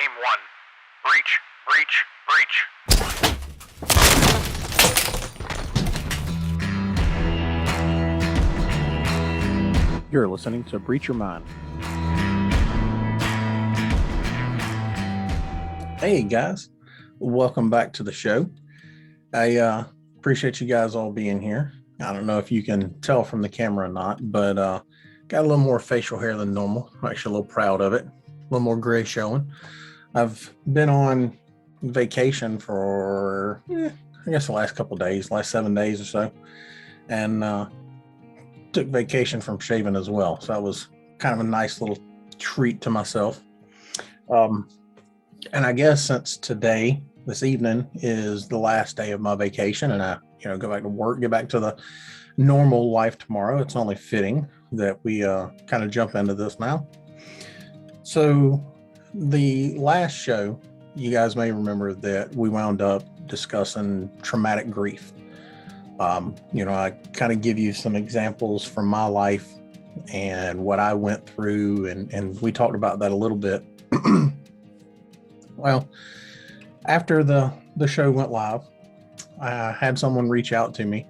Team 1. Breach, breach, breach. You're listening to Breach Your Mind. Hey guys, welcome back to the show. I appreciate you guys all being here. I don't know if you can tell from the camera or not, but got a little more facial hair than normal. I'm actually a little proud of it. A little more gray showing. I've been on vacation for, I guess the last couple of days, last 7 days or so. And took vacation from shaving as well. So that was kind of a nice little treat to myself. And I guess since today, this evening is the last day of my vacation and I, go back to work, get back to the normal life tomorrow. It's only fitting that we kind of jump into this now. So the last show, you guys may remember that we wound up discussing traumatic grief. I kind of give you some examples from my life and what I went through, and we talked about that a little bit. Well, after the show went live, I had someone reach out to me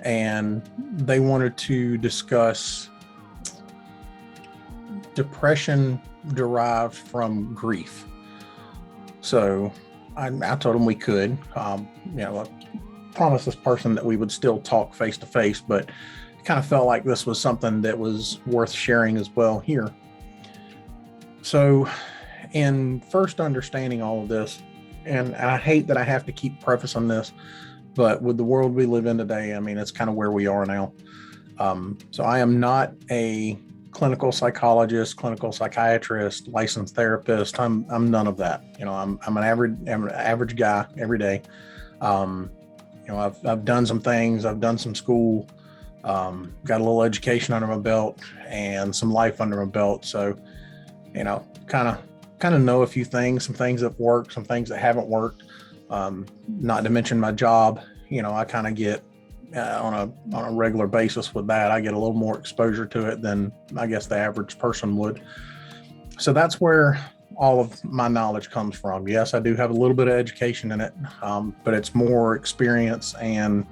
and they wanted to discuss depression derived from grief. So I told them we could, I promised this person that we would still talk face to face, but it kind of felt like this was something that was worth sharing as well here. So in first understanding all of this, and I hate that I have to keep prefacing this, but with the world we live in today, it's kind of where we are now. So I am not a clinical psychologist, clinical psychiatrist, licensed therapist. I'm none of that. I'm an average guy every day. I've done some things. I've done some school, got a little education under my belt and some life under my belt. So, kind of know a few things, some things that work, some things that haven't worked. Not to mention my job, I kind of get on a regular basis with that. I get a little more exposure to it than I guess the average person would. So that's where all of my knowledge comes from. Yes, I do have a little bit of education in it, but it's more experience and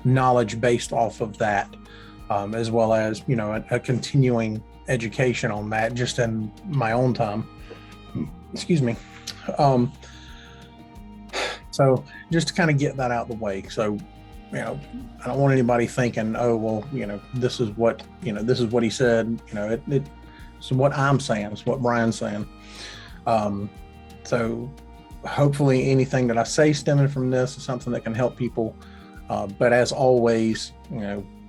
knowledge based off of that, as well as, a continuing education on that just in my own time. Excuse me. So just to kind of get that out of the way. So, I don't want anybody thinking, oh, well, this is what he said, it's what I'm saying, it's what Brian's saying. So hopefully anything that I say stemming from this is something that can help people. But as always,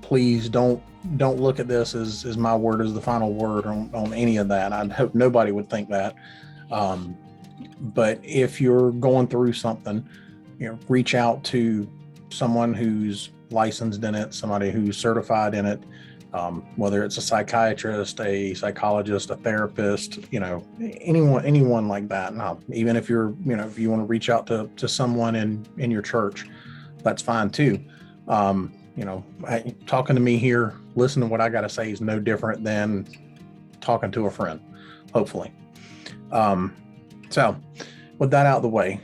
please don't look at this as my word as the final word on any of that. I hope nobody would think that. But if you're going through something, reach out to someone who's licensed in it, somebody who's certified in it, whether it's a psychiatrist, a psychologist, a therapist, anyone like that. Now, even if you're, if you want to reach out to someone in your church, that's fine too. Talking to me here, listening to what I got to say is no different than talking to a friend, hopefully. So with that out of the way,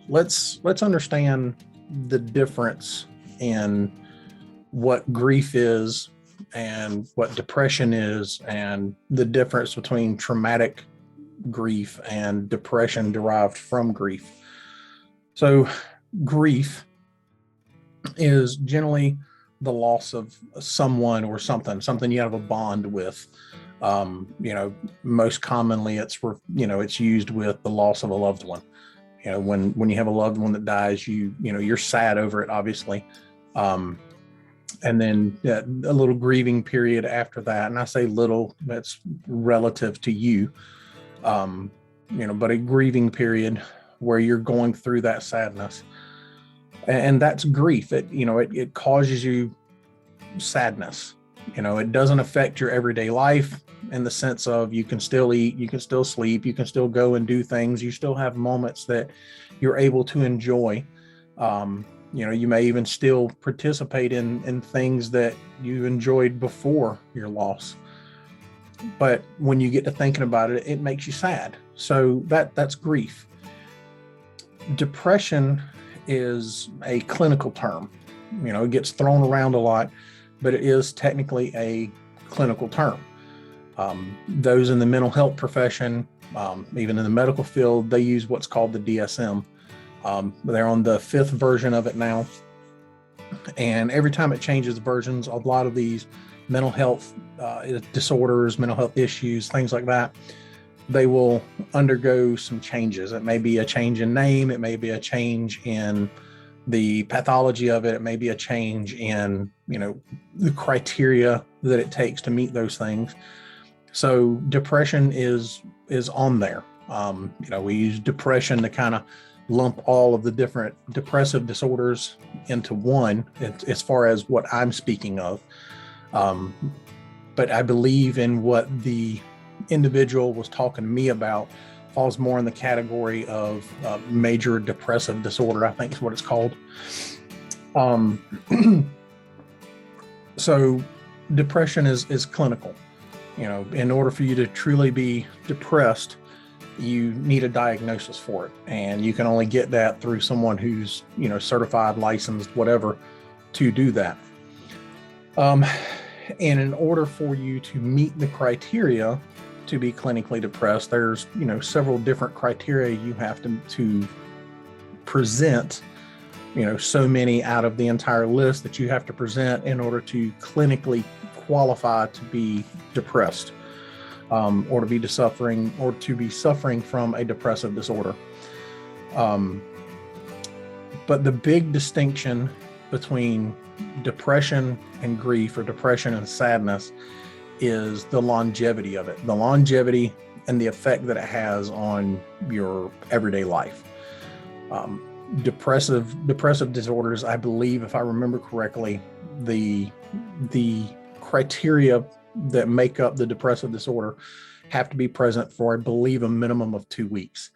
let's understand the difference in what grief is and what depression is, and the difference between traumatic grief and depression derived from grief. So grief is generally the loss of someone or something you have a bond with. Most commonly it's used with the loss of a loved one. When you have a loved one that dies, you're sad over it, obviously. And then a little grieving period after that. And I say little, that's relative to you. But a grieving period where you're going through that sadness. And that's grief. It causes you sadness. It doesn't affect your everyday life in the sense of you can still eat, you can still sleep, you can still go and do things. You still have moments that you're able to enjoy. You may even still participate in things that you enjoyed before your loss. But when you get to thinking about it, it makes you sad. So that's grief. Depression is a clinical term. It gets thrown around a lot, but it is technically a clinical term. Those in the mental health profession, even in the medical field, they use what's called the DSM. They're on the 5th version of it now. And every time it changes versions, a lot of these mental health disorders, mental health issues, things like that, they will undergo some changes. It may be a change in name. It may be a change in the pathology of it. It may be a change in, the criteria that it takes to meet those things. So depression is on there. We use depression to kind of lump all of the different depressive disorders into one, as far as what I'm speaking of. But I believe in what the individual was talking to me about falls more in the category of major depressive disorder, I think is what it's called. So depression is clinical. In order for you to truly be depressed, you need a diagnosis for it. And you can only get that through someone who's, certified, licensed, whatever, to do that. And in order for you to meet the criteria to be clinically depressed, there's, several different criteria you have to present, so many out of the entire list that you have to present in order to clinically qualify to be depressed, or to be suffering from a depressive disorder. But the big distinction between depression and grief, or depression and sadness, is the longevity of it, the longevity and the effect that it has on your everyday life. Depressive disorders, I believe, if I remember correctly, the criteria that make up the depressive disorder have to be present for, I believe, a minimum of 2 weeks.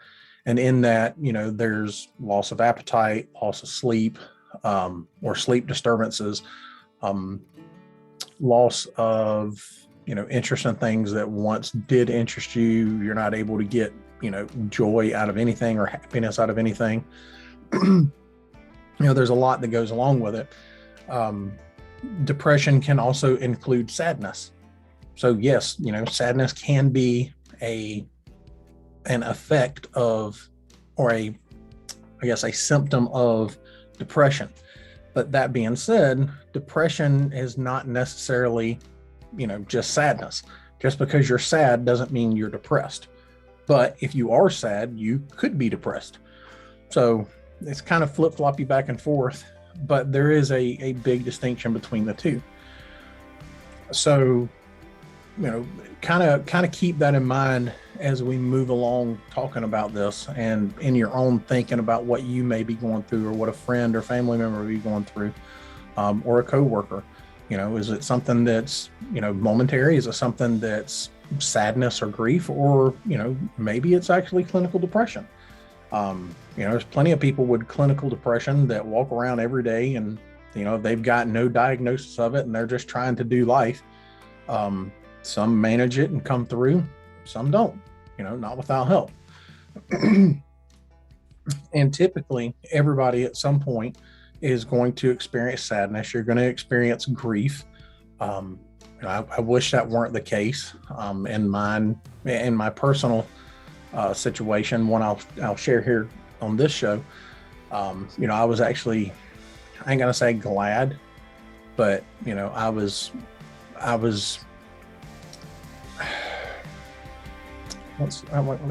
And in that, there's loss of appetite, loss of sleep, or sleep disturbances, loss of, interest in things that once did interest you. You're not able to get, joy out of anything or happiness out of anything. There's a lot that goes along with it. Depression can also include sadness. So yes, sadness can be an effect of, or a symptom of depression. But that being said, depression is not necessarily, just sadness. Just because you're sad doesn't mean you're depressed. But if you are sad, you could be depressed. So it's kind of flip-floppy back and forth, but there is a big distinction between the two. So, kind of keep that in mind as we move along talking about this, and in your own thinking about what you may be going through, or what a friend or family member may be going through, or a coworker. Is it something that's, momentary? Is it something that's sadness or grief, or, maybe it's actually clinical depression? There's plenty of people with clinical depression that walk around every day and, they've got no diagnosis of it and they're just trying to do life. Some manage it and come through, some don't, not without help. And typically everybody at some point is going to experience sadness. You're going to experience grief. I wish that weren't the case. In my personal situation, one I'll share here on this show. I was actually, I ain't gonna say glad, but I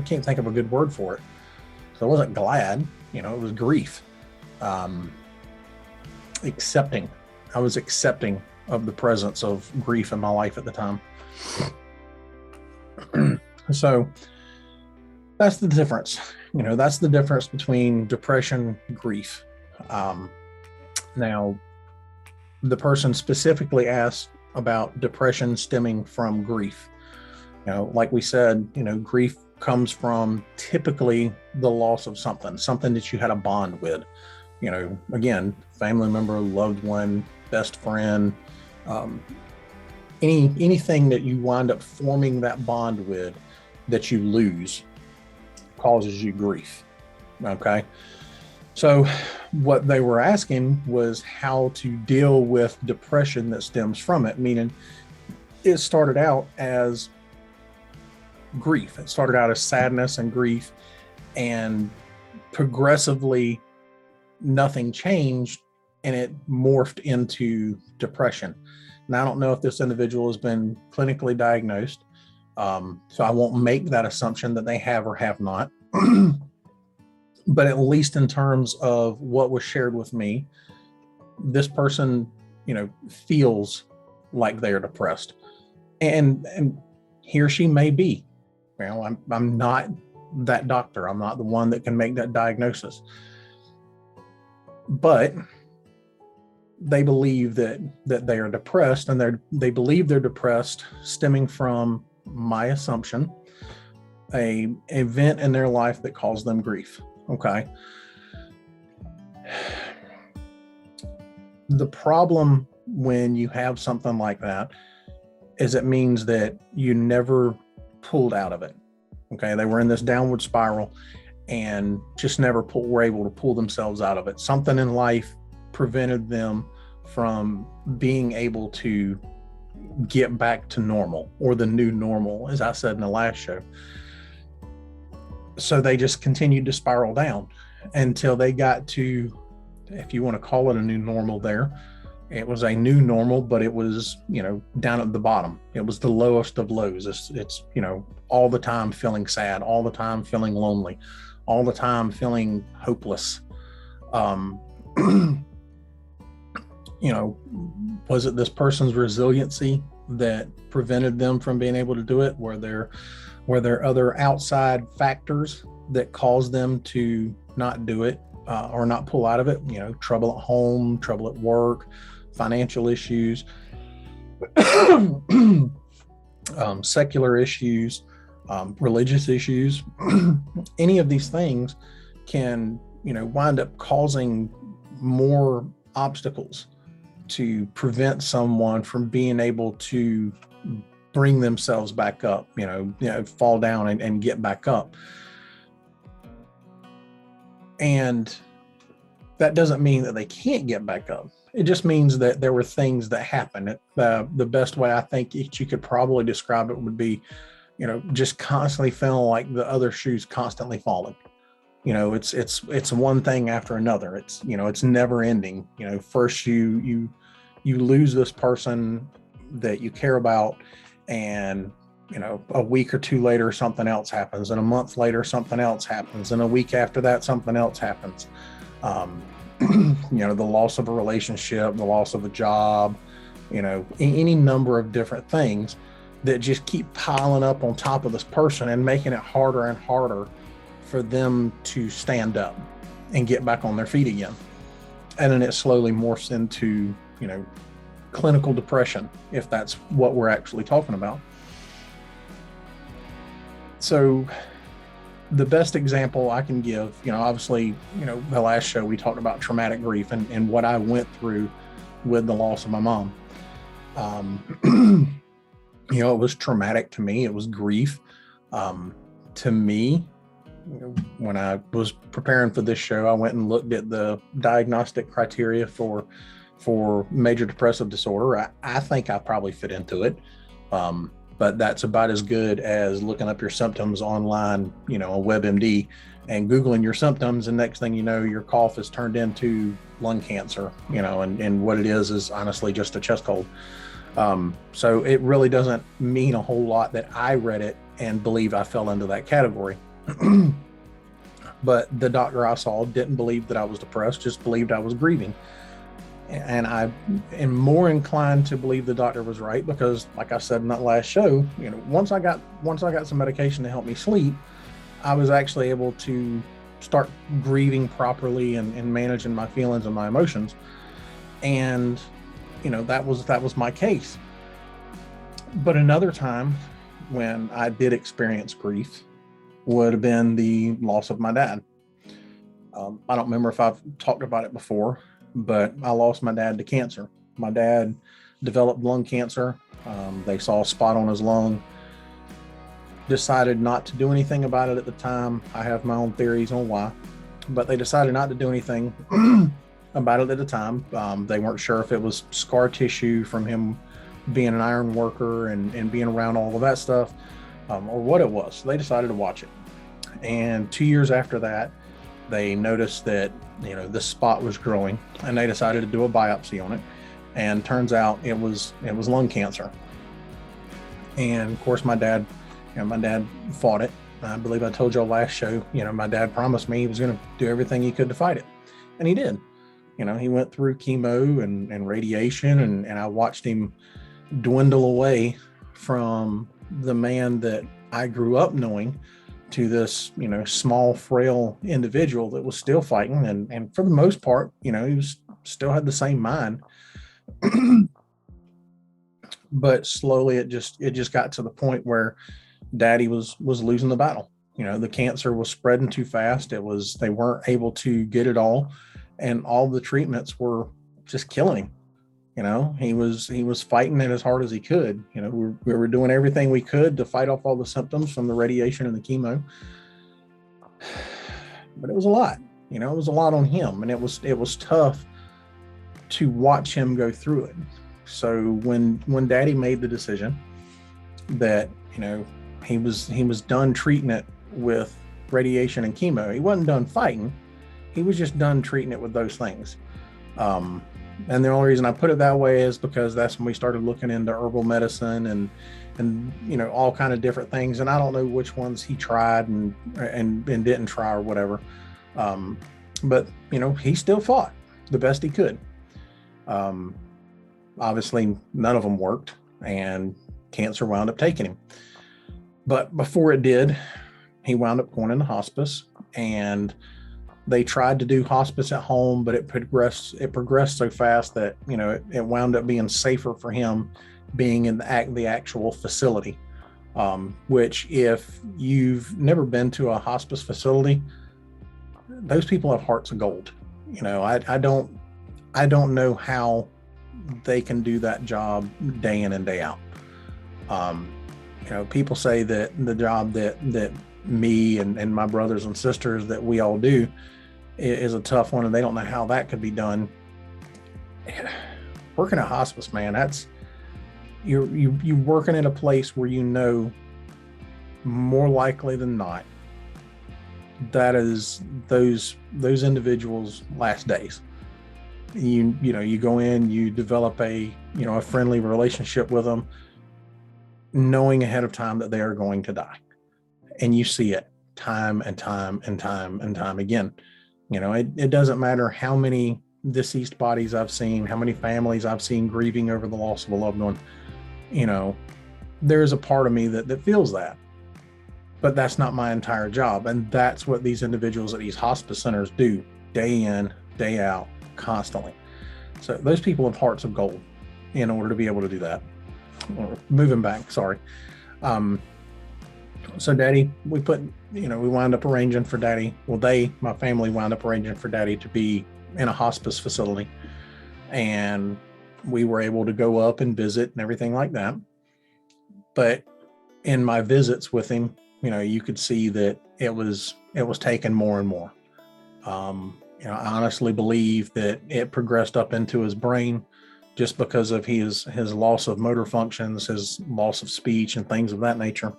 can't think of a good word for it. So I wasn't glad, it was grief. I was accepting of the presence of grief in my life at the time. So that's the difference. That's the difference between depression and grief. Now, the person specifically asked about depression stemming from grief. Like we said, grief comes from typically the loss of something that you had a bond with. Again, family member, loved one, best friend, anything that you wind up forming that bond with that you lose causes you grief. Okay. So what they were asking was how to deal with depression that stems from it, meaning it started out as grief. It started out as sadness and grief, and progressively nothing changed and it morphed into depression. Now, I don't know if this individual has been clinically diagnosed, so I won't make that assumption that they have or have not. But at least in terms of what was shared with me, this person, feels like they are depressed, and he or she may be. I'm not that doctor. I'm not the one that can make that diagnosis. But they believe that they are depressed, and they believe they're depressed stemming from my assumption, a event in their life that caused them grief. Okay. The problem when you have something like that is it means that you never pulled out of it. Okay. They were in this downward spiral and just never were able to pull themselves out of it. Something in life prevented them from being able to get back to normal, or the new normal, as I said in the last show. So they just continued to spiral down until they got to, if you want to call it a new normal there, it was a new normal, but it was, down at the bottom. It was the lowest of lows. It's all the time feeling sad, all the time feeling lonely, all the time feeling hopeless. Was it this person's resiliency that prevented them from being able to do it? Were there other outside factors that caused them to not do it, or not pull out of it? Trouble at home, trouble at work, financial issues, secular issues, religious issues. Any of these things can, wind up causing more obstacles to prevent someone from being able to bring themselves back up, fall down and get back up. And that doesn't mean that they can't get back up. It just means that there were things that happened. The best way I think you could probably describe it would be, just constantly feeling like the other shoe's constantly falling. It's one thing after another. It's never ending. First you lose this person that you care about, and a week or two later something else happens, and a month later something else happens, and a week after that something else happens. The loss of a relationship, the loss of a job, any number of different things that just keep piling up on top of this person and making it harder and harder for them to stand up and get back on their feet again. And then it slowly morphs into, clinical depression, if that's what we're actually talking about. So the best example I can give, obviously, the last show we talked about traumatic grief and what I went through with the loss of my mom. It was traumatic to me. It was grief. To me, when I was preparing for this show, I went and looked at the diagnostic criteria for major depressive disorder. I think I probably fit into it. But that's about as good as looking up your symptoms online, on WebMD and Googling your symptoms. And next thing you know, your cough is turned into lung cancer, and what it is honestly just a chest cold. So it really doesn't mean a whole lot that I read it and believe I fell into that category. But the doctor I saw didn't believe that I was depressed, just believed I was grieving. And I am more inclined to believe the doctor was right because, like I said in that last show, once I got some medication to help me sleep, I was actually able to start grieving properly and managing my feelings and my emotions. And, that was my case. But another time when I did experience grief would have been the loss of my dad. I don't remember if I've talked about it before, but I lost my dad to cancer. My dad developed lung cancer. They saw a spot on his lung, decided not to do anything about it at the time. I have my own theories on why, but they decided not to do anything about it at the time. They weren't sure if it was scar tissue from him being an iron worker and being around all of that stuff, or what it was. So they decided to watch it. And 2 years after that, they noticed that, this spot was growing, and they decided to do a biopsy on it. And turns out it was lung cancer. And of course, my dad fought it. I believe I told y'all last show, my dad promised me he was going to do everything he could to fight it. And he did. He went through chemo and radiation, and I watched him dwindle away from the man that I grew up knowing to this, small, frail individual that was still fighting. And for the most part, he was still had the same mind. But slowly it just got to the point where Daddy was losing the battle. The cancer was spreading too fast. They weren't able to get it all, and all the treatments were just killing him. He was fighting it as hard as he could. We were doing everything we could to fight off all the symptoms from the radiation and the chemo, but it was a lot. It was a lot on him, and it was tough to watch him go through it. So when Daddy made the decision that he was done treating it with radiation and chemo, he wasn't done fighting. He was just done treating it with those things. And the only reason I put it that way is because that's when we started looking into herbal medicine and all kind of different things. And I don't know which ones he tried and didn't try or whatever. But he still fought the best he could. Obviously none of them worked, and cancer wound up taking him. But before it did, he wound up going into hospice, and they tried to do hospice at home, but it progressed so fast that, it wound up being safer for him being in the actual facility. Which, if you've never been to a hospice facility, those people have hearts of gold. I don't know how they can do that job day in and day out. People say that the job that me and my brothers and sisters that we all do is a tough one, and they don't know how that could be done. Working at hospice, man, that's you're working at a place where more likely than not that is those individuals' last days. You go in, you develop a friendly relationship with them, knowing ahead of time that they are going to die, and you see it time and time and time and time again. It doesn't matter how many deceased bodies I've seen, how many families I've seen grieving over the loss of a loved one. There's a part of me that feels that, but that's not my entire job. And that's what these individuals at these hospice centers do day in, day out, constantly. So those people have hearts of gold in order to be able to do that. Moving back, sorry. So Daddy, we wound up arranging for Daddy. Well, my family wound up arranging for Daddy to be in a hospice facility, and we were able to go up and visit and everything like that. But in my visits with him, you could see that it was taking more and more. I honestly believe that it progressed up into his brain just because of his loss of motor functions, his loss of speech and things of that nature.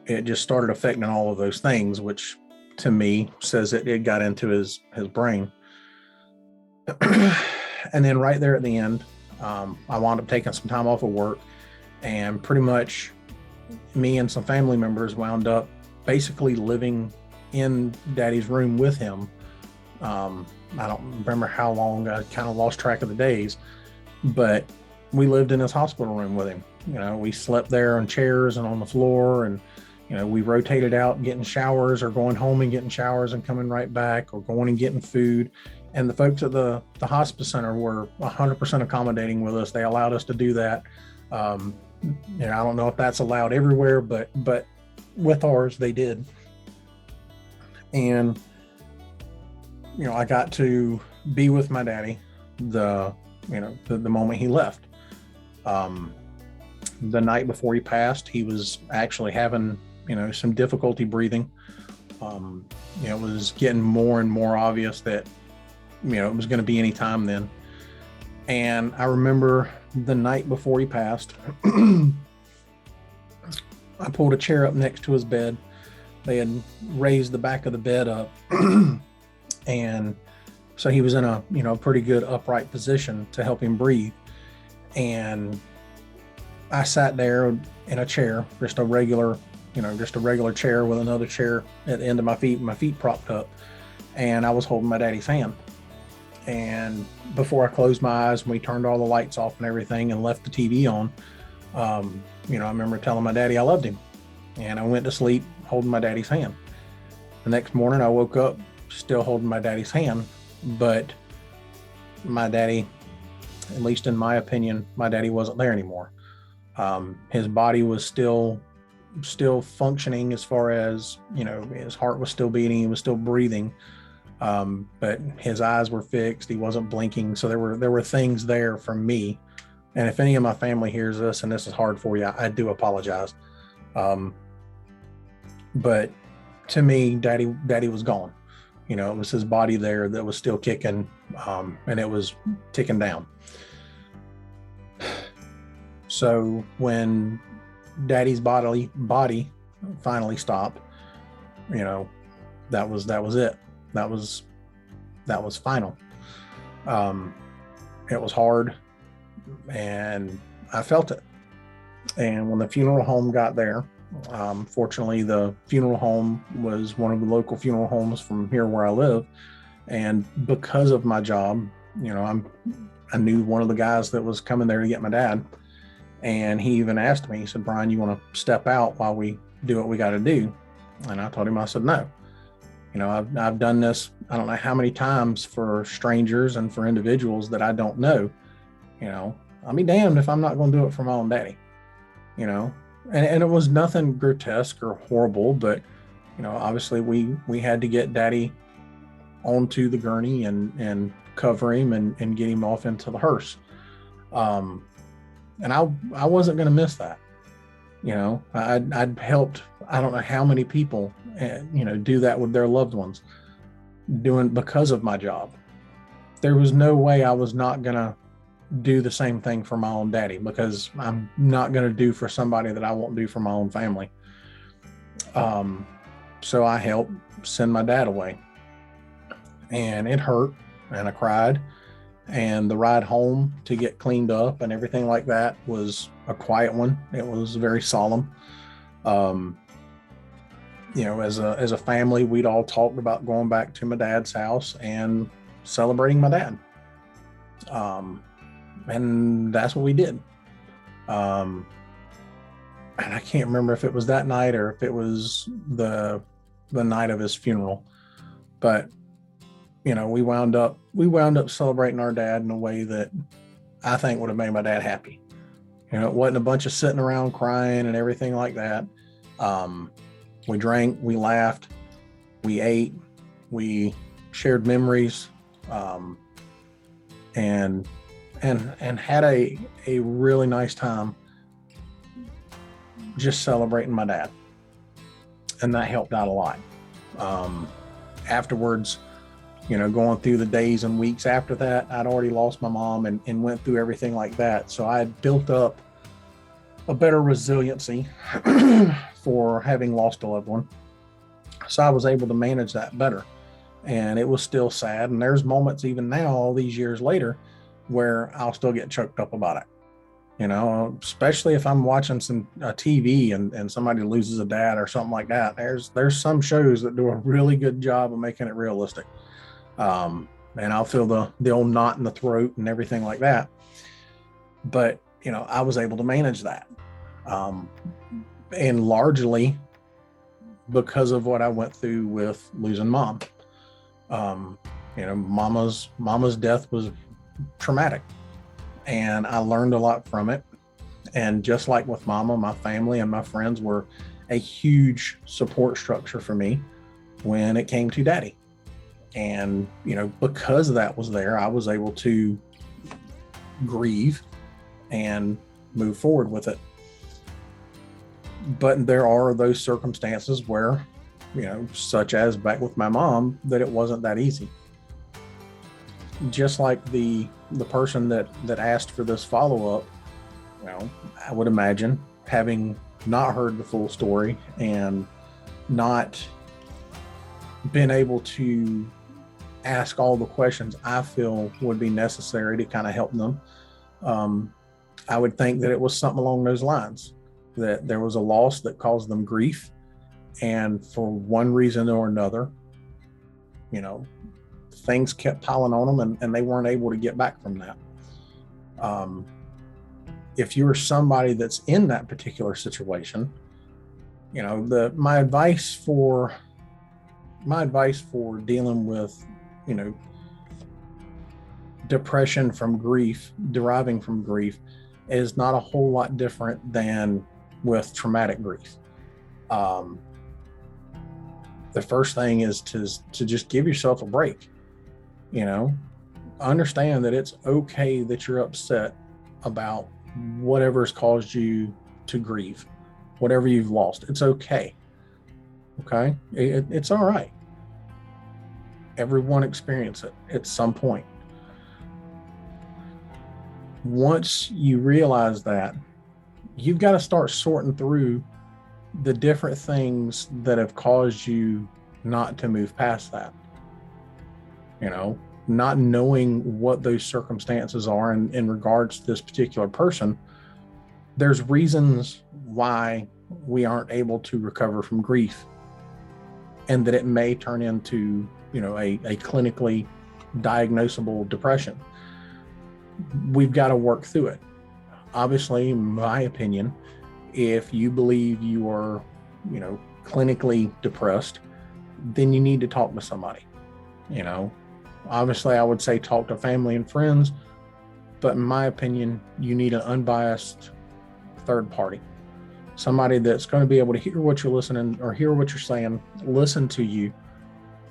It just started affecting all of those things, which to me says that it got into his brain. And then right there at the end, I wound up taking some time off of work, and pretty much me and some family members wound up basically living in Daddy's room with him. I don't remember how long, I kind of lost track of the days, but we lived in his hospital room with him. We slept there on chairs and on the floor, and we rotated out getting showers, or going home and getting showers and coming right back, or going and getting food. And the folks at the hospice center were 100% accommodating with us. They allowed us to do that. I don't know if that's allowed everywhere, but with ours, they did. And I got to be with my daddy the the moment he left. The night before he passed, he was actually having, some difficulty breathing. It was getting more and more obvious that, it was going to be any time then. And I remember the night before he passed, I pulled a chair up next to his bed. They had raised the back of the bed up. And so he was in a, pretty good upright position to help him breathe. And I sat there in a chair, just a regular chair with another chair at the end of my feet propped up. And I was holding my daddy's hand. And before I closed my eyes and we turned all the lights off and everything and left the TV on, I remember telling my daddy I loved him. And I went to sleep holding my daddy's hand. The next morning I woke up still holding my daddy's hand, but my daddy, at least in my opinion, my daddy wasn't there anymore. His body was still functioning as far as, his heart was still beating, he was still breathing. But his eyes were fixed. He wasn't blinking. So there were things there for me. And if any of my family hears this and this is hard for you, I do apologize. But to me, daddy was gone. It was his body there that was still kicking, and it was ticking down. So when daddy's body finally stopped, that was it. That was final. It was hard, and I felt it. And when the funeral home got there, fortunately, the funeral home was one of the local funeral homes from here where I live. And because of my job, I knew one of the guys that was coming there to get my dad. And he even asked me, he said, "Brian, you want to step out while we do what we got to do?" And I told him, I said, "No. I've done this, I don't know how many times for strangers and for individuals that I don't know. I'll be damned if I'm not going to do it for my own daddy." And it was nothing grotesque or horrible, but, obviously we had to get daddy onto the gurney and cover him and get him off into the hearse. And I wasn't going to miss that. I'd helped, I don't know how many people, do that with their loved ones, because of my job. There was no way I was not going to do the same thing for my own daddy, because I'm not going to do for somebody that I won't do for my own family. So I helped send my dad away, and it hurt, and I cried. And the ride home to get cleaned up and everything like that was a quiet one. It was very solemn. As a family, we'd all talked about going back to my dad's house and celebrating my dad. And that's what we did. And I can't remember if it was that night or if it was the night of his funeral, but we wound up celebrating our dad in a way that I think would have made my dad happy. It wasn't a bunch of sitting around crying and everything like that. We drank, we laughed, we ate, we shared memories, and had a really nice time just celebrating my dad. And that helped out a lot. Afterwards, going through the days and weeks after that, I'd already lost my mom and went through everything like that. So I had built up a better resiliency for having lost a loved one. So I was able to manage that better. And it was still sad. And there's moments even now, all these years later, where I'll still get choked up about it. Especially if I'm watching some TV and somebody loses a dad or something like that. There's some shows that do a really good job of making it realistic. And I'll feel the old knot in the throat and everything like that. But, I was able to manage that. And largely because of what I went through with losing mom. Mama's death was traumatic, and I learned a lot from it. And just like with mama, my family and my friends were a huge support structure for me when it came to daddy. And, because that was there, I was able to grieve and move forward with it. But there are those circumstances where, such as back with my mom, that it wasn't that easy. Just like the person that asked for this follow-up, I would imagine, having not heard the full story and not been able to ask all the questions I feel would be necessary to kind of help them, I would think that it was something along those lines, that there was a loss that caused them grief, and for one reason or another, things kept piling on them, and they weren't able to get back from that. If you're somebody that's in that particular situation, my advice for dealing with, depression from grief, deriving from grief, is not a whole lot different than with traumatic grief. The first thing is to just give yourself a break. Understand that it's okay that you're upset about whatever's caused you to grieve, whatever you've lost. It's okay. Okay. It's all right. Everyone experiences it at some point. Once you realize that, you've got to start sorting through the different things that have caused you not to move past that. Not knowing what those circumstances are in regards to this particular person, there's reasons why we aren't able to recover from grief, and that it may turn into, a clinically diagnosable depression. We've got to work through it. Obviously, in my opinion, if you believe you are, clinically depressed, then you need to talk to somebody. Obviously, I would say talk to family and friends, but in my opinion, you need an unbiased third party, somebody that's going to be able to hear what you're listening or hear what you're saying, listen to you,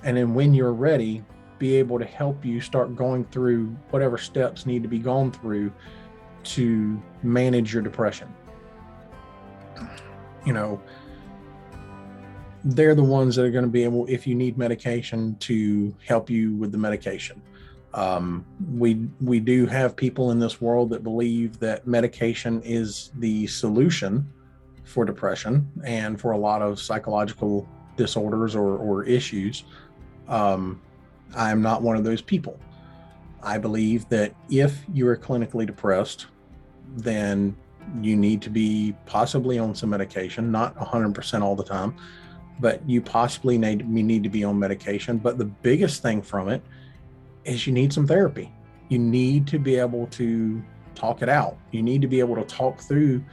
and then when you're ready, be able to help you start going through whatever steps need to be gone through to manage your depression. They're the ones that are going to be able, if you need medication, to help you with the medication. We do have people in this world that believe that medication is the solution for depression and for a lot of psychological disorders or issues. I am not one of those people. I believe that if you are clinically depressed, then you need to be possibly on some medication, not 100% all the time, but you possibly need to be on medication. But the biggest thing from it is you need some therapy. You need to be able to talk it out. You need to be able to talk through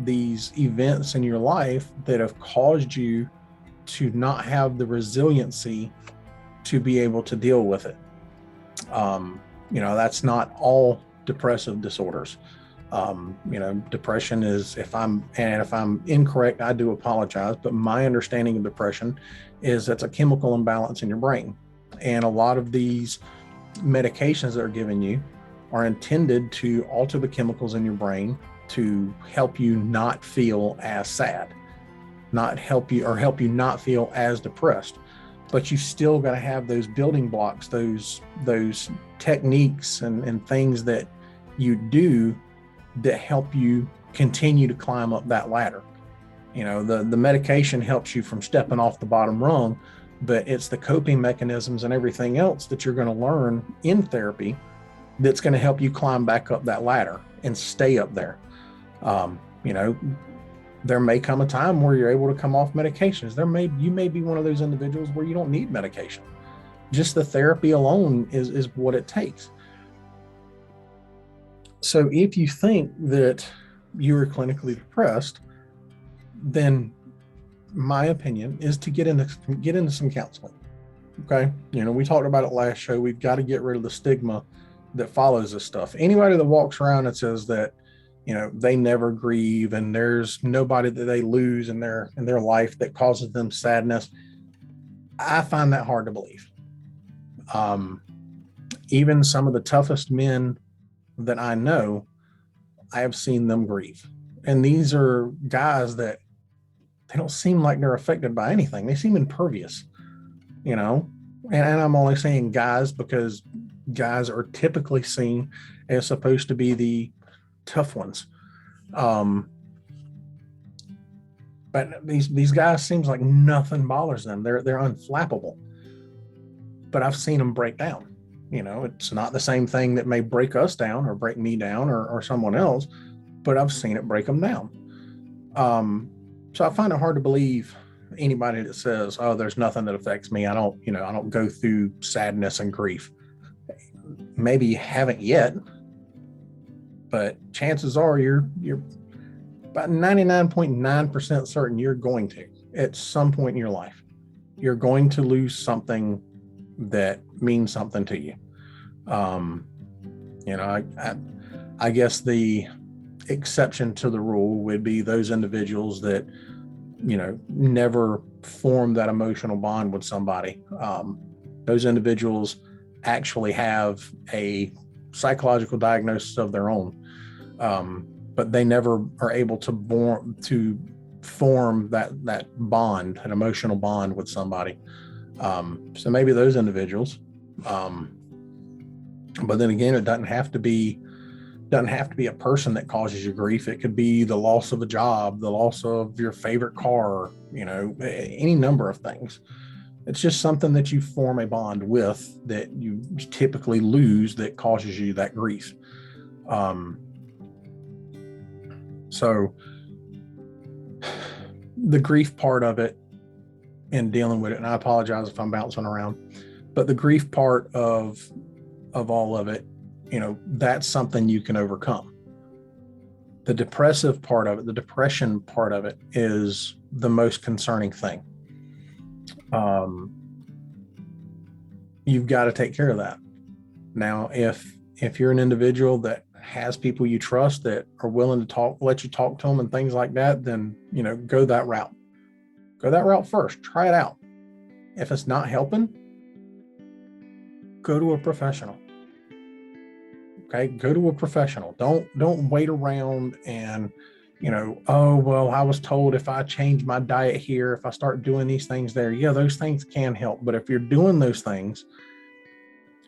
these events in your life that have caused you to not have the resiliency to be able to deal with it. That's not all depressive disorders. Depression is, if I'm incorrect, I do apologize, but my understanding of depression is that's a chemical imbalance in your brain. And a lot of these medications that are given you are intended to alter the chemicals in your brain to help you not feel as sad, help you not feel as depressed. But you still got to have those building blocks, those techniques and things that you do that help you continue to climb up that ladder. The medication helps you from stepping off the bottom rung, but it's the coping mechanisms and everything else that you're going to learn in therapy that's going to help you climb back up that ladder and stay up there. There may come a time where you're able to come off medications. You may be one of those individuals where you don't need medication. Just the therapy alone is what it takes. So if you think that you are clinically depressed, then my opinion is to get into some counseling. Okay. We talked about it last show. We've got to get rid of the stigma that follows this stuff. Anybody that walks around and says that, they never grieve and there's nobody that they lose in their life that causes them sadness, I find that hard to believe. Even some of the toughest men that I know, I have seen them grieve. And these are guys that they don't seem like they're affected by anything. They seem impervious, you know? And I'm only saying guys because guys are typically seen as supposed to be the tough ones. But these guys seems like nothing bothers them. They're unflappable. But I've seen them break down. You know, it's not the same thing that may break us down or break me down or someone else, but I've seen it break them down. So I find it hard to believe anybody that says, "Oh, there's nothing that affects me. I don't go through sadness and grief." Maybe you haven't yet, but chances are you're about 99.9% certain you're going to at some point in your life. You're going to lose something that means something to you. I guess the exception to the rule would be those individuals that, never form that emotional bond with somebody. Those individuals actually have a psychological diagnosis of their own, but they never are able to form that bond, an emotional bond with somebody. So maybe those individuals, but then again, it doesn't have to be a person that causes you grief. It could be the loss of a job, the loss of your favorite car, any number of things. It's just something that you form a bond with that you typically lose that causes you that grief. So the grief part of it and dealing with it, and I apologize if I'm bouncing around, but the grief part of all of it, that's something you can overcome. The depressive part of it, the depression part of it is the most concerning thing. You've got to take care of that. Now, if you're an individual that has people you trust that are willing to let you talk to them and things like that, then, go that route. Go that route first. Try it out. If it's not helping, go to a professional. Okay, go to a professional. Don't wait around and, oh, well, I was told if I change my diet here, if I start doing these things there, yeah, those things can help. But if you're doing those things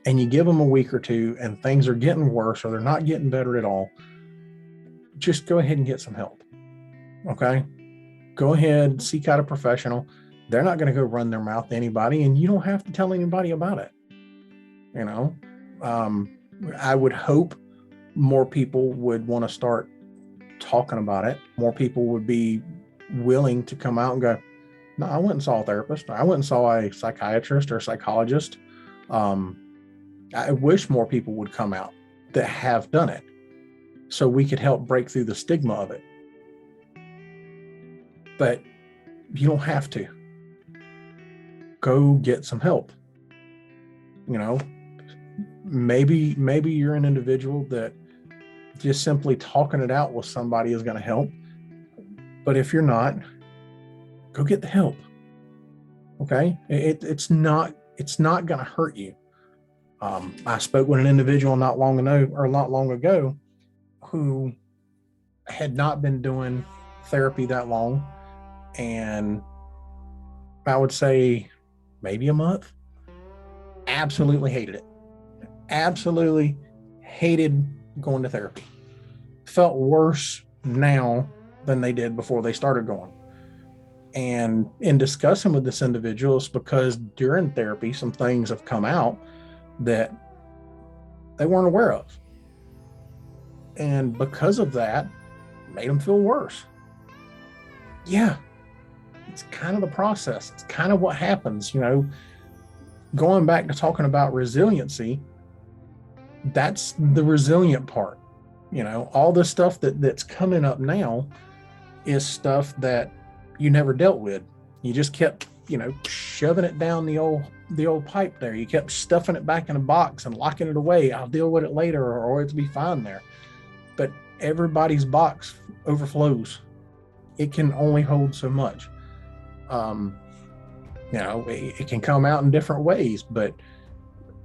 and you give them a week or two and things are getting worse or they're not getting better at all, just go ahead and get some help. Okay, go ahead, seek out a professional. They're not going to go run their mouth to anybody, and you don't have to tell anybody about it. I would hope more people would want to start talking about it. More people would be willing to come out and go, no, I went and saw a therapist. Or I went and saw a psychiatrist or a psychologist. I wish more people would come out that have done it so we could help break through the stigma of it. But you don't have to. Go get some help. Maybe you're an individual that just simply talking it out with somebody is going to help. But if you're not, go get the help. Okay? It's not going to hurt you. I spoke with an individual not long ago who had not been doing therapy that long, and I would say maybe a month. Absolutely hated it. Absolutely hated going to therapy. Felt worse now than they did before they started going. And in discussing with this individual, it's because during therapy, some things have come out that they weren't aware of. And because of that, made them feel worse. Yeah, it's kind of the process. It's kind of what happens, Going back to talking about resiliency, that's the resilient part. All the stuff that's coming up now is stuff that you never dealt with. You just kept, shoving it down the old pipe there. You kept stuffing it back in a box and locking it away. I'll deal with it later, or it'll be fine there. But everybody's box overflows. It can only hold so much. It can come out in different ways, but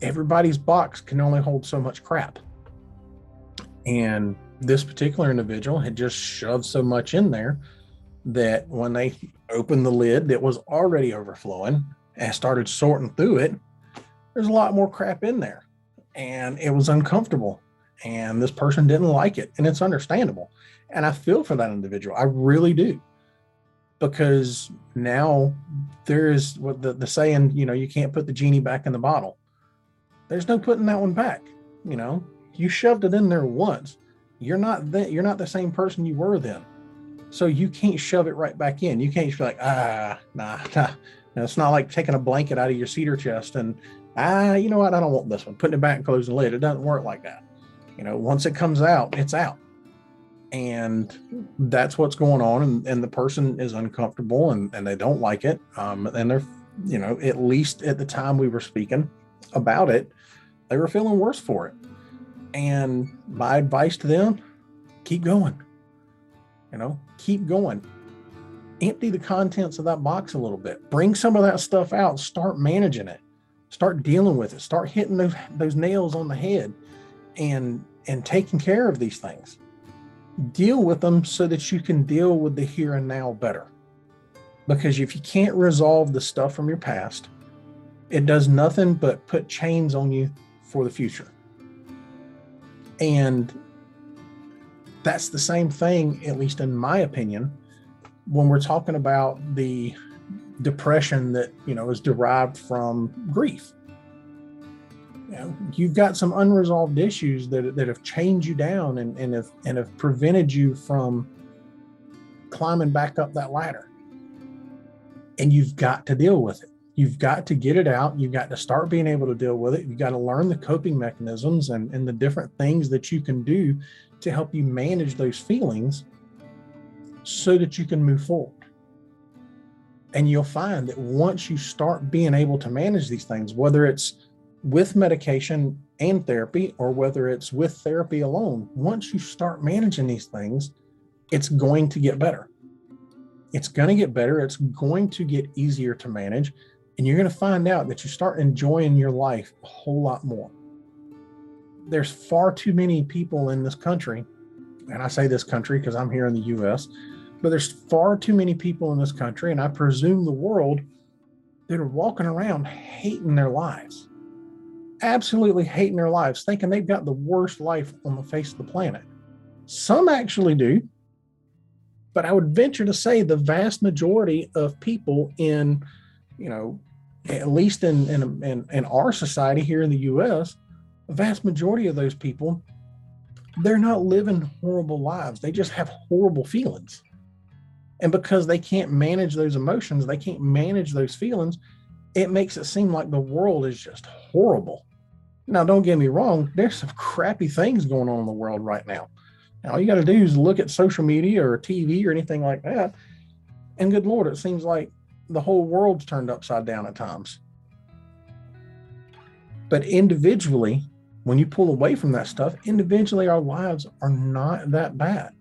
everybody's box can only hold so much crap. And this particular individual had just shoved so much in there that when they opened the lid that was already overflowing and started sorting through it, there's a lot more crap in there. And it was uncomfortable. And this person didn't like it. And it's understandable. And I feel for that individual. I really do. Because now there is what the saying, you can't put the genie back in the bottle. There's no putting that one back. You shoved it in there once. You're not the same person you were then. So you can't shove it right back in. You can't just be like, nah. It's not like taking a blanket out of your cedar chest and, you know what? I don't want this one. Putting it back and closing the lid. It doesn't work like that. Once it comes out, it's out. And that's what's going on. And the person is uncomfortable and they don't like it. And they're, at least at the time we were speaking about it, they were feeling worse for it. And my advice to them, keep going, keep going. Empty the contents of that box a little bit. Bring some of that stuff out. Start managing it. Start dealing with it. Start hitting those nails on the head and taking care of these things. Deal with them so that you can deal with the here and now better. Because if you can't resolve the stuff from your past, it does nothing but put chains on you for the future. And that's the same thing, at least in my opinion, when we're talking about the depression that, is derived from grief. You've got some unresolved issues that have chained you down and have prevented you from climbing back up that ladder. And you've got to deal with it. You've got to get it out. You've got to start being able to deal with it. You've got to learn the coping mechanisms and the different things that you can do to help you manage those feelings so that you can move forward. And you'll find that once you start being able to manage these things, whether it's with medication and therapy or whether it's with therapy alone, once you start managing these things, it's going to get better. It's going to get better. It's going to get easier to manage. And you're going to find out that you start enjoying your life a whole lot more. There's far too many people in this country, and I say this country because I'm here in the U.S., but there's far too many people in this country, and I presume the world, that are walking around hating their lives. Absolutely hating their lives, thinking they've got the worst life on the face of the planet. Some actually do, but I would venture to say the vast majority of people in, at least in our society here in the U.S., the vast majority of those people, they're not living horrible lives. They just have horrible feelings. And because they can't manage those emotions, they can't manage those feelings, it makes it seem like the world is just horrible. Now, don't get me wrong, there's some crappy things going on in the world right now. And all you got to do is look at social media or TV or anything like that. And good Lord, it seems like the whole world's turned upside down at times. But individually, when you pull away from that stuff, individually, our lives are not that bad.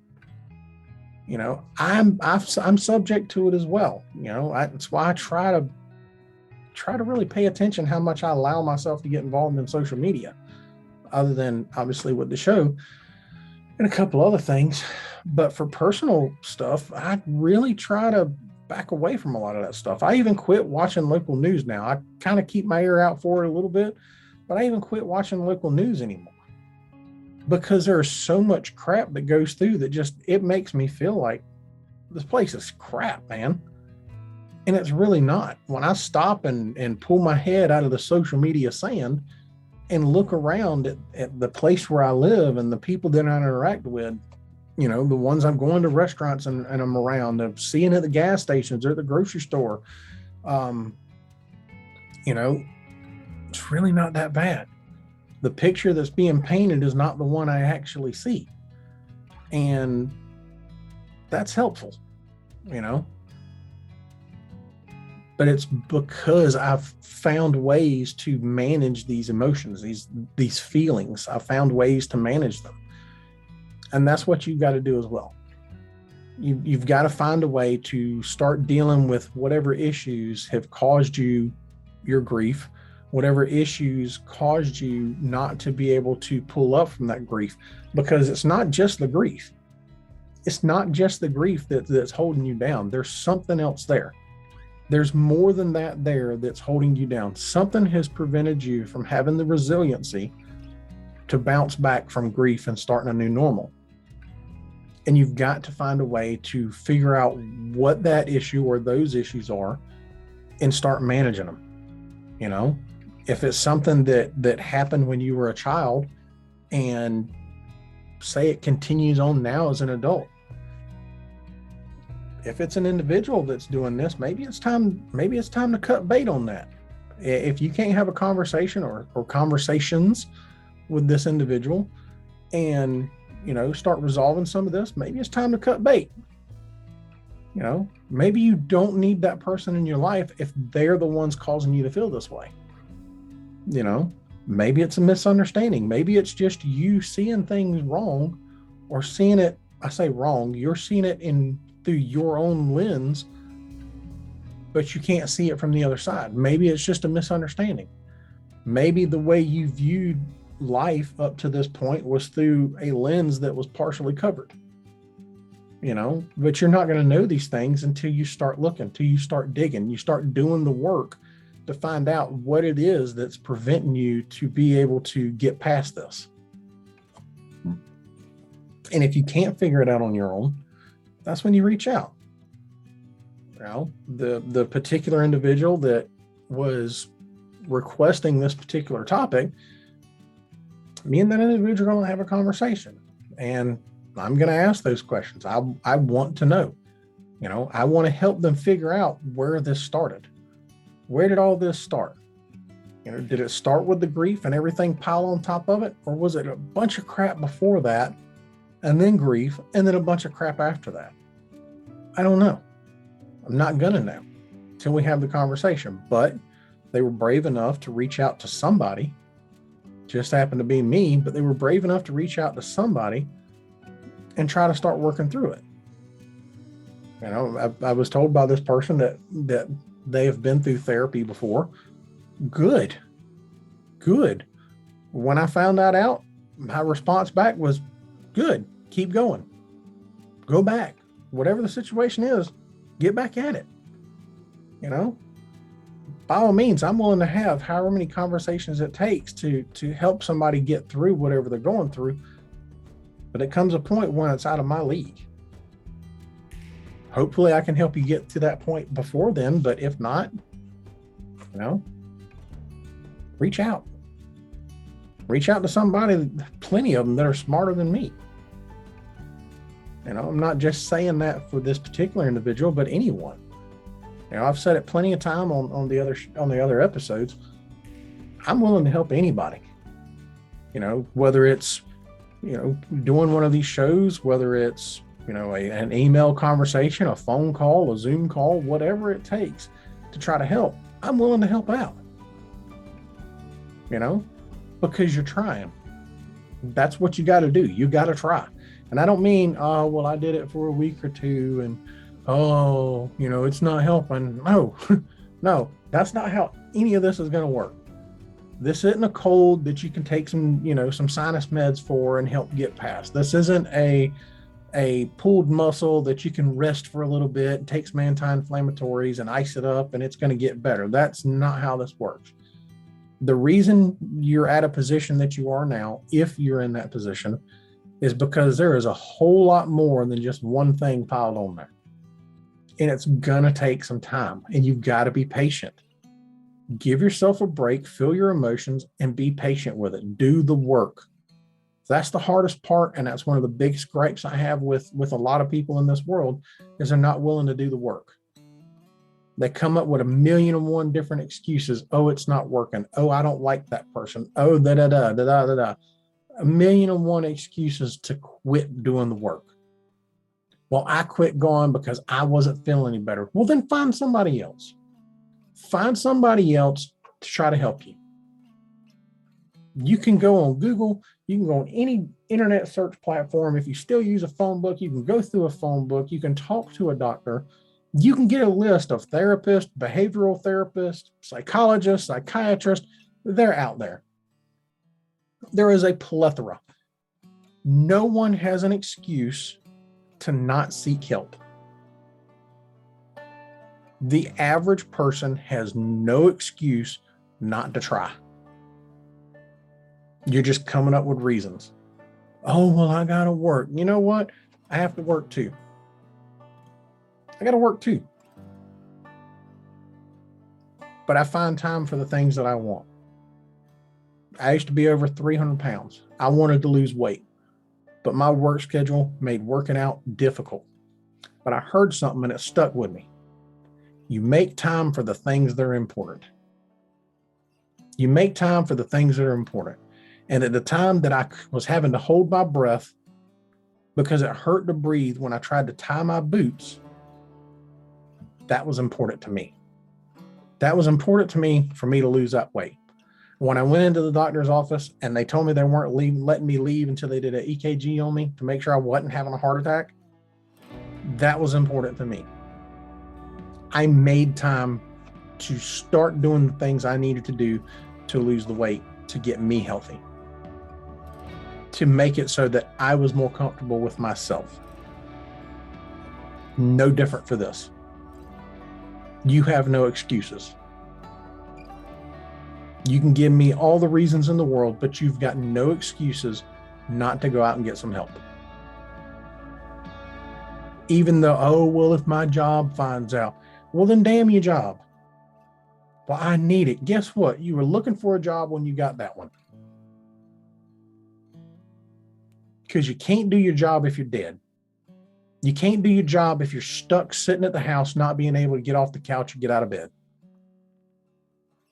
I'm subject to it as well. That's why I try to really pay attention how much I allow myself to get involved in social media, other than obviously with the show and a couple other things. But for personal stuff, I really try to back away from a lot of that stuff. I even quit watching local news now. I kind of keep my ear out for it a little bit, but I even quit watching local news anymore. Because there's so much crap that goes through that it makes me feel like this place is crap, man. And it's really not. When I stop and pull my head out of the social media sand and look around at the place where I live and the people that I interact with, the ones I'm going to restaurants and I'm around, I'm seeing at the gas stations or at the grocery store, it's really not that bad. The picture that's being painted is not the one I actually see. And that's helpful, But it's because I've found ways to manage these emotions, these feelings. I've found ways to manage them. And that's what you've got to do as well. You've got to find a way to start dealing with whatever issues have caused you your grief, whatever issues caused you not to be able to pull up from that grief, because it's not just the grief. It's not just the grief that's holding you down. There's something else there. There's more than that there that's holding you down. Something has prevented you from having the resiliency to bounce back from grief and starting a new normal. And you've got to find a way to figure out what that issue or those issues are and start managing them. You know, if it's something that happened when you were a child and say it continues on now as an adult, if it's an individual that's doing this, maybe it's time to cut bait on that. If you can't have a conversation or conversations with this individual and, you know, start resolving some of this, maybe it's time to cut bait. You know, maybe you don't need that person in your life if they're the ones causing you to feel this way. You know, maybe it's a misunderstanding. Maybe it's just you seeing things wrong, or seeing it, I say wrong, you're seeing it through your own lens, but you can't see it from the other side. Maybe it's just a misunderstanding. Maybe the way you viewed life up to this point was through a lens that was partially covered. You know, but you're not going to know these things until you start looking, until you start digging, you start doing the work to find out what it is that's preventing you to be able to get past this. And if you can't figure it out on your own, that's when you reach out. You know, the particular individual that was requesting this particular topic, me and that individual are going to have a conversation, and I'm going to ask those questions. I want to know, you know, I want to help them figure out where this started. Where did all this start? You know, did it start with the grief and everything pile on top of it? Or was it a bunch of crap before that, and then grief, and then a bunch of crap after that? I don't know. I'm not going to know until we have the conversation. But they were brave enough to reach out to somebody. Just happened to be me, but they were brave enough to reach out to somebody and try to start working through it. You know, I was told by this person that they have been through therapy before. Good. When I found that out, my response back was, good, keep going. Go back. Whatever the situation is, get back at it. You know, by all means, I'm willing to have however many conversations it takes to help somebody get through whatever they're going through. But it comes a point when it's out of my league. Hopefully I can help you get to that point before then, but if not, you know, reach out. Reach out to somebody, plenty of them that are smarter than me. You know, I'm not just saying that for this particular individual, but anyone. You know, I've said it plenty of time on the other episodes. I'm willing to help anybody. You know, whether it's, you know, doing one of these shows, whether it's, you know, an email conversation, a phone call, a Zoom call, whatever it takes to try to help, I'm willing to help out. You know, because you're trying. That's what you got to do. You got to try. And I don't mean, oh, well, I did it for a week or two and, oh, you know, it's not helping. No, no, that's not how any of this is going to work. This isn't a cold that you can take some, you know, some sinus meds for and help get past. This isn't a pulled muscle that you can rest for a little bit, take some anti-inflammatories and ice it up and it's going to get better. That's not how this works. The reason you're at a position that you are now, if you're in that position, is because there is a whole lot more than just one thing piled on there. And it's gonna take some time, and you've got to be patient. Give yourself a break, feel your emotions, and be patient with it. Do the work. That's the hardest part, and that's one of the biggest gripes I have with a lot of people in this world, is they're not willing to do the work. They come up with 1,000,001 different excuses. Oh, it's not working. Oh, I don't like that person. Oh, da-da-da. 1,000,001 excuses to quit doing the work. Well, I quit going because I wasn't feeling any better. Well, then find somebody else. Find somebody else to try to help you. You can go on Google. You can go on any internet search platform. If you still use a phone book, you can go through a phone book. You can talk to a doctor. You can get a list of therapists, behavioral therapists, psychologists, psychiatrists, They're out there. There is a plethora. No one has an excuse to not seek help. The average person has no excuse not to try. You're just coming up with reasons. Oh, well, I gotta work. You know what? I have to work too. I gotta work too. But I find time for the things that I want. I used to be over 300 pounds. I wanted to lose weight, but my work schedule made working out difficult. But I heard something and it stuck with me. You make time for the things that are important. You make time for the things that are important. And at the time that I was having to hold my breath because it hurt to breathe when I tried to tie my boots, that was important to me. That was important to me for me to lose that weight. When I went into the doctor's office and they told me they weren't letting me leave until they did an EKG on me to make sure I wasn't having a heart attack, that was important to me. I made time to start doing the things I needed to do to lose the weight, to get me healthy, to make it so that I was more comfortable with myself. No different for this. You have no excuses. You can give me all the reasons in the world, but you've got no excuses not to go out and get some help. Even though, oh, well, if my job finds out, well, then damn your job. Well, I need it. Guess what? You were looking for a job when you got that one. Because you can't do your job if you're dead. You can't do your job if you're stuck sitting at the house, not being able to get off the couch or get out of bed.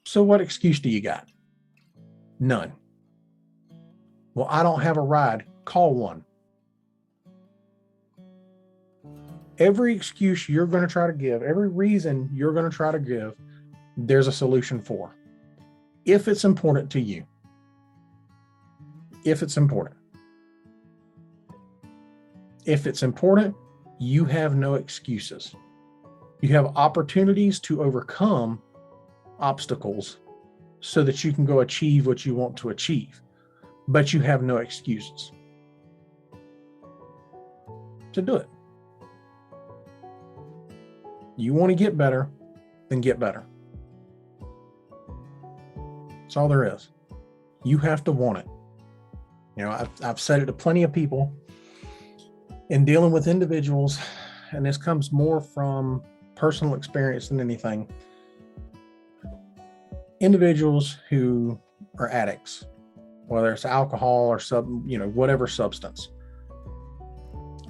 So what excuse do you got? None. Well, I don't have a ride. Call one. Every excuse you're going to try to give, every reason you're going to try to give, there's a solution for. If it's important to you. If it's important. If it's important, you have no excuses. You have opportunities to overcome obstacles so that you can go achieve what you want to achieve, but you have no excuses to do it. You want to get better, then get better. That's all there is. You have to want it. You know, I've said it to plenty of people in dealing with individuals, and this comes more from personal experience than anything. Individuals who are addicts, whether it's alcohol or whatever substance,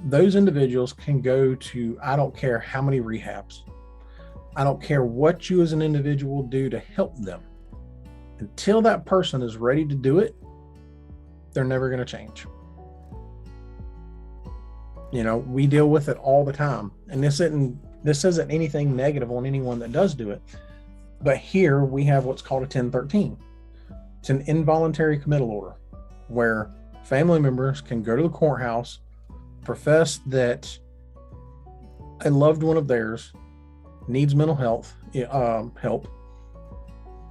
those individuals can go to, I don't care how many rehabs. I don't care what you as an individual do to help them. Until that person is ready to do it, they're never going to change. You know, we deal with it all the time. And this isn't anything negative on anyone that does do it. But here we have what's called a 1013. It's an involuntary committal order where family members can go to the courthouse, profess that a loved one of theirs needs mental health help,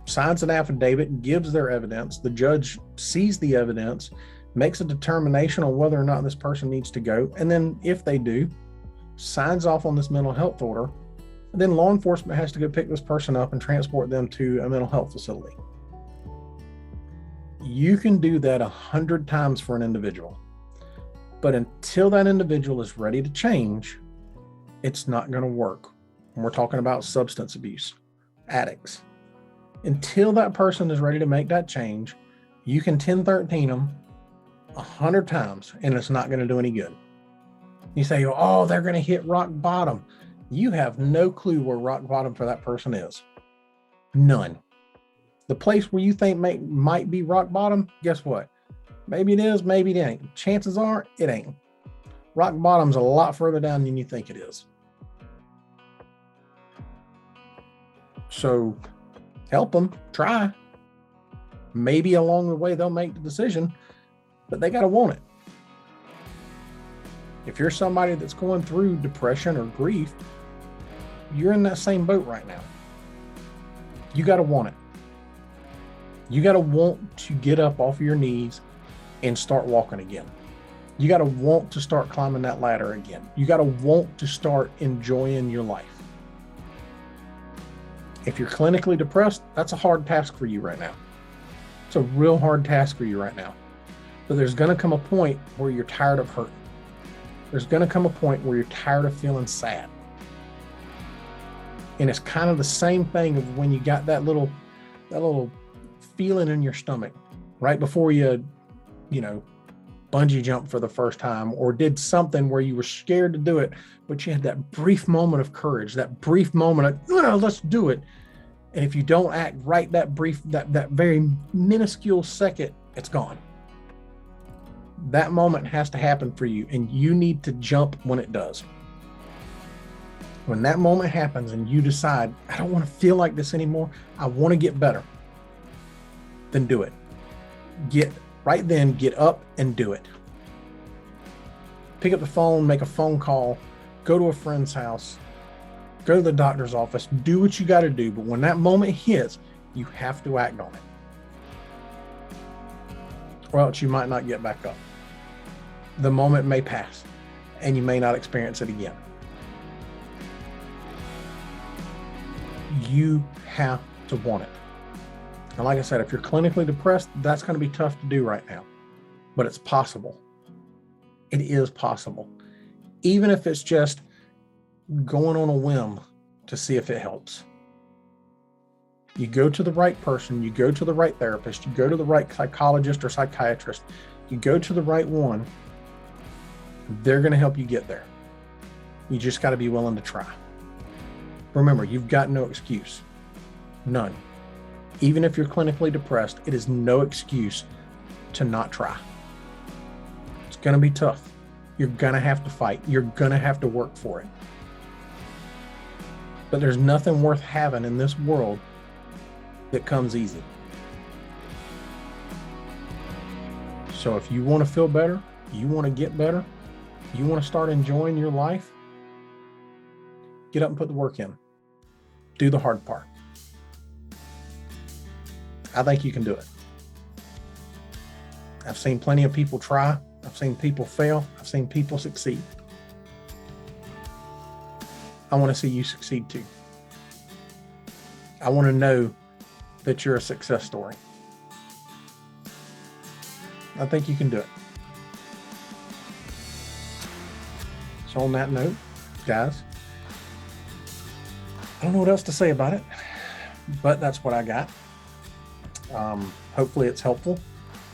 signs an affidavit, gives their evidence. The judge sees the evidence, makes a determination on whether or not this person needs to go. And then if they do, signs off on this mental health order. And then law enforcement has to go pick this person up and transport them to a mental health facility. You can do that 100 times for an individual. But until that individual is ready to change, it's not going to work. And we're talking about substance abuse, addicts. Until that person is ready to make that change, you can 1013 them 100 times and it's not going to do any good. You say, oh, they're going to hit rock bottom. You have no clue where rock bottom for that person is. None. The place where you think might be rock bottom, guess what? Maybe it is, maybe it ain't. Chances are it ain't. Rock bottom's a lot further down than you think it is. So help them, try. Maybe along the way they'll make the decision, but they got to want it. If you're somebody that's going through depression or grief, you're in that same boat right now. You got to want it. You got to want to get up off your knees and start walking again. You got to want to start climbing that ladder again. You got to want to start enjoying your life. If you're clinically depressed, that's a hard task for you right now. It's a real hard task for you right now. But there's going to come a point where you're tired of hurting. There's going to come a point where you're tired of feeling sad. And it's kind of the same thing of when you got that little feeling in your stomach right before you bungee jump for the first time, or did something where you were scared to do it, but you had that brief moment of courage, that brief moment of, oh, let's do it. And if you don't act right that very minuscule second, it's gone. That moment has to happen for you, and you need to jump when it does. When that moment happens and you decide, I don't want to feel like this anymore, I want to get better, then do it. Get up and do it. Pick up the phone, make a phone call, go to a friend's house, go to the doctor's office, do what you got to do. But when that moment hits, you have to act on it, or else you might not get back up. The moment may pass and you may not experience it again. You have to want it. And like I said, if you're clinically depressed, that's going to be tough to do right now, but it's possible. It is possible. Even if it's just going on a whim to see if it helps. You go to the right person, you go to the right therapist, you go to the right psychologist or psychiatrist, you go to the right one, they're going to help you get there. You just got to be willing to try. Remember, you've got no excuse. None. Even if you're clinically depressed, it is no excuse to not try. It's going to be tough. You're going to have to fight. You're going to have to work for it. But there's nothing worth having in this world that comes easy. So if you want to feel better, you want to get better, you want to start enjoying your life, get up and put the work in. Do the hard part. I think you can do it. I've seen plenty of people try. I've seen people fail. I've seen people succeed. I want to see you succeed too. I want to know that you're a success story. I think you can do it. So on that note, guys, I don't know what else to say about it, but that's what I got. Hopefully it's helpful.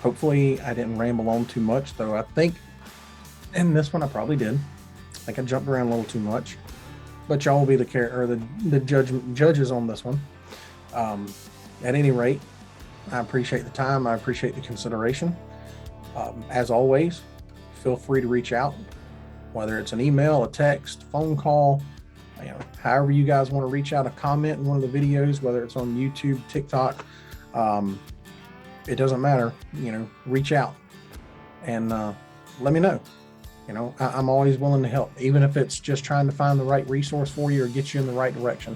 Hopefully I didn't ramble on too much, though I think in this one I probably did. I think I jumped around a little too much, but y'all will be the judges on this one. At any rate, I appreciate the time. I appreciate the consideration. As always, feel free to reach out, whether it's an email, a text, phone call, however you guys want to reach out, a comment in one of the videos, whether it's on YouTube, TikTok, it doesn't matter, reach out and let me know. I'm always willing to help, even if it's just trying to find the right resource for you or get you in the right direction.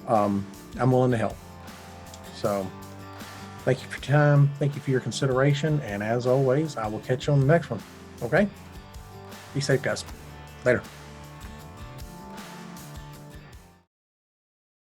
I'm willing to help. So thank you for your time. Thank you for your consideration. And as always, I will catch you on the next one. Okay? Be safe, guys. Later.